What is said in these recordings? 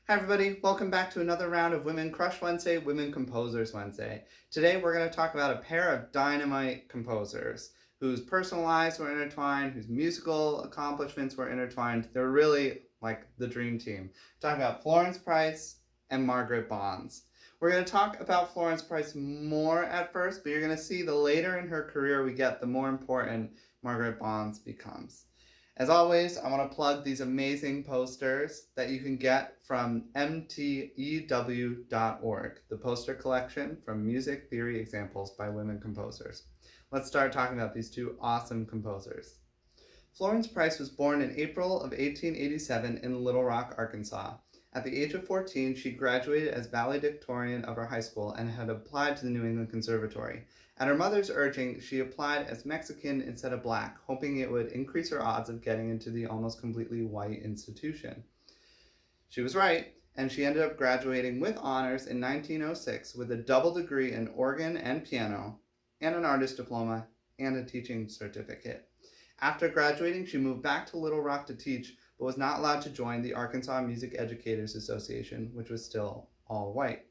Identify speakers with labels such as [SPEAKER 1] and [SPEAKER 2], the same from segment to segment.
[SPEAKER 1] Hi everybody, welcome back to another round of Women Crush Wednesday, Women Composers Wednesday. Today we're going to talk about a pair of dynamite composers whose personal lives were intertwined, whose musical accomplishments were intertwined. They're really like the dream team. We're talking about Florence Price and Margaret Bonds. We're going to talk about Florence Price more at first, but you're going to see the later in her career we get, the more important Margaret Bonds becomes. As always, I want to plug these amazing posters that you can get from mtew.org, the poster collection from Music Theory Examples by Women Composers. Let's start talking about these two awesome composers. Florence Price was born in April of 1887 in Little Rock, Arkansas. At the age of 14, she graduated as valedictorian of her high school and had applied to the New England Conservatory. At her mother's urging, she applied as Mexican instead of black, hoping it would increase her odds of getting into the almost completely white institution. She was right, and she ended up graduating with honors in 1906 with a double degree in organ and piano, and an artist diploma, and a teaching certificate. After graduating, she moved back to Little Rock to teach, but was not allowed to join the Arkansas Music Educators Association, which was still all white.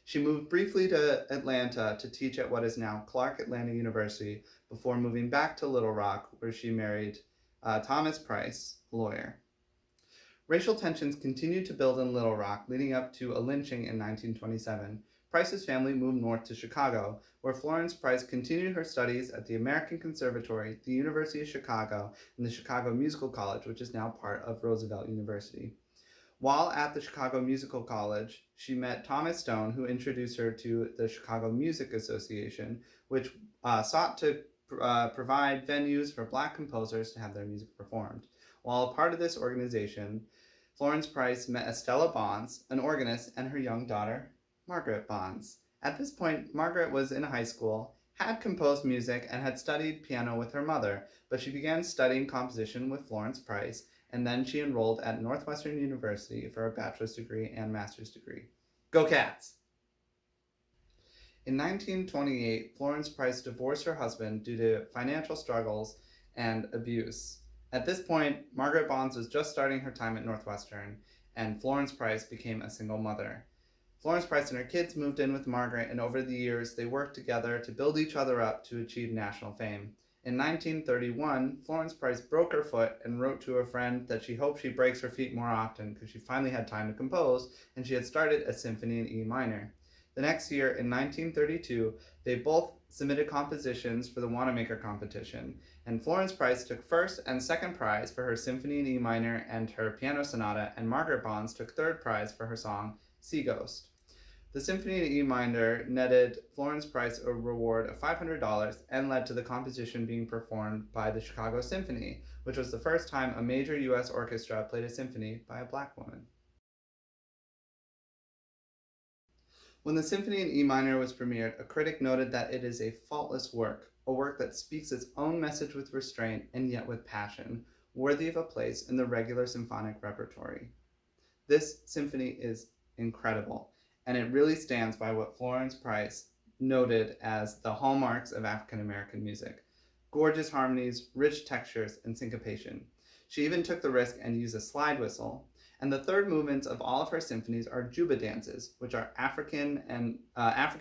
[SPEAKER 1] She moved briefly to Atlanta to teach at what is now Clark Atlanta University before moving back to Little Rock, where she married Thomas Price, a lawyer. Racial tensions continued to build in Little Rock, leading up to a lynching in 1927. Price's family moved north to Chicago, where Florence Price continued her studies at the American Conservatory, the University of Chicago, and the Chicago Musical College, which is now part of Roosevelt University. While at the Chicago Musical College, she met Thomas Stone, who introduced her to the Chicago Music Association, which sought to provide venues for Black composers to have their music performed. While a part of this organization, Florence Price met Estella Bonds, an organist, and her young daughter, Margaret Bonds. At this point, Margaret was in high school, had composed music, and had studied piano with her mother, but she began studying composition with Florence Price, and then she enrolled at Northwestern University for a bachelor's degree and master's degree. Go Cats! In 1928, Florence Price divorced her husband due to financial struggles and abuse. At this point, Margaret Bonds was just starting her time at Northwestern, and Florence Price became a single mother. Florence Price and her kids moved in with Margaret, and over the years, they worked together to build each other up to achieve national fame. In 1931, Florence Price broke her foot and wrote to a friend that she hoped she breaks her feet more often because she finally had time to compose, and she had started a symphony in E minor. The next year, in 1932, they both submitted compositions for the Wanamaker competition, and Florence Price took first and second prize for her symphony in E minor and her piano sonata, and Margaret Bonds took third prize for her song Sea Ghost. The symphony in E minor netted Florence Price a reward of $500 and led to the composition being performed by the Chicago Symphony, which was the first time a major U.S. orchestra played a symphony by a Black woman. When the symphony in E minor was premiered, a critic noted that it is a faultless work, a work that speaks its own message with restraint and yet with passion, worthy of a place in the regular symphonic repertory. This symphony is incredible, and it really stands by what Florence Price noted as the hallmarks of African American music: gorgeous harmonies, rich textures, and syncopation. She even took the risk and used a slide whistle, and the third movements of all of her symphonies are juba dances, which are African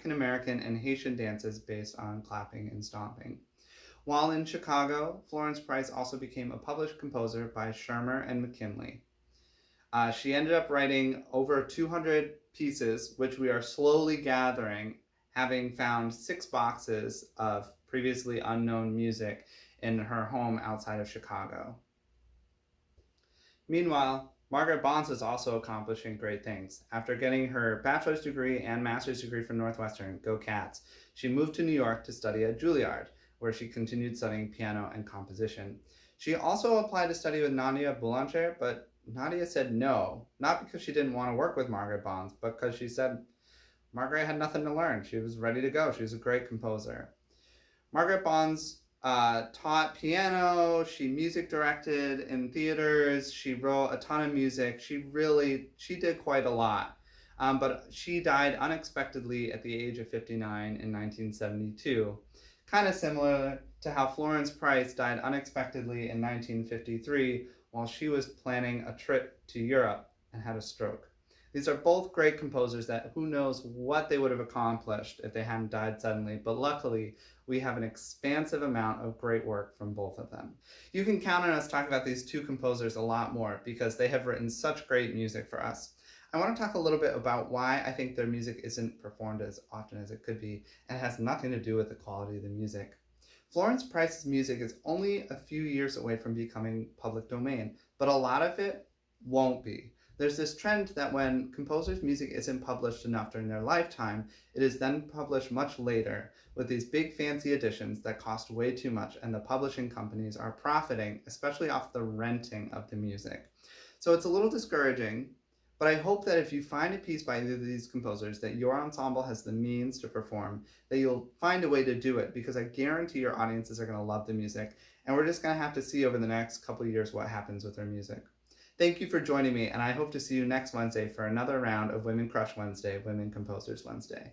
[SPEAKER 1] American and Haitian dances based on clapping and stomping. While in Chicago, Florence Price also became a published composer by Schirmer and McKinley. She ended up writing over 200 pieces, which we are slowly gathering, having found 6 boxes of previously unknown music in her home outside of Chicago. Meanwhile, Margaret Bonds was also accomplishing great things. After getting her bachelor's degree and master's degree from Northwestern, go Cats, she moved to New York to study at Juilliard, where she continued studying piano and composition. She also applied to study with Nadia Boulanger, but Nadia said no, not because she didn't want to work with Margaret Bonds, but because she said Margaret had nothing to learn. She was ready to go. She was a great composer. Margaret Bonds taught piano, she music directed in theaters, she wrote a ton of music. She did quite a lot. But she died unexpectedly at the age of 59 in 1972. Kind of similar to how Florence Price died unexpectedly in 1953 while she was planning a trip to Europe and had a stroke. These are both great composers that who knows what they would have accomplished if they hadn't died suddenly, but luckily we have an expansive amount of great work from both of them. You can count on us talking about these two composers a lot more because they have written such great music for us. I want to talk a little bit about why I think their music isn't performed as often as it could be, and it has nothing to do with the quality of the music. Florence Price's music is only a few years away from becoming public domain, but a lot of it won't be. There's this trend that when composers' music isn't published enough during their lifetime, it is then published much later with these big fancy editions that cost way too much, and the publishing companies are profiting, especially off the renting of the music. So it's a little discouraging, but I hope that if you find a piece by either of these composers that your ensemble has the means to perform, that you'll find a way to do it, because I guarantee your audiences are going to love the music, and we're just going to have to see over the next couple of years what happens with their music. Thank you for joining me, and I hope to see you next Wednesday for another round of Women Crush Wednesday, Women Composers Wednesday.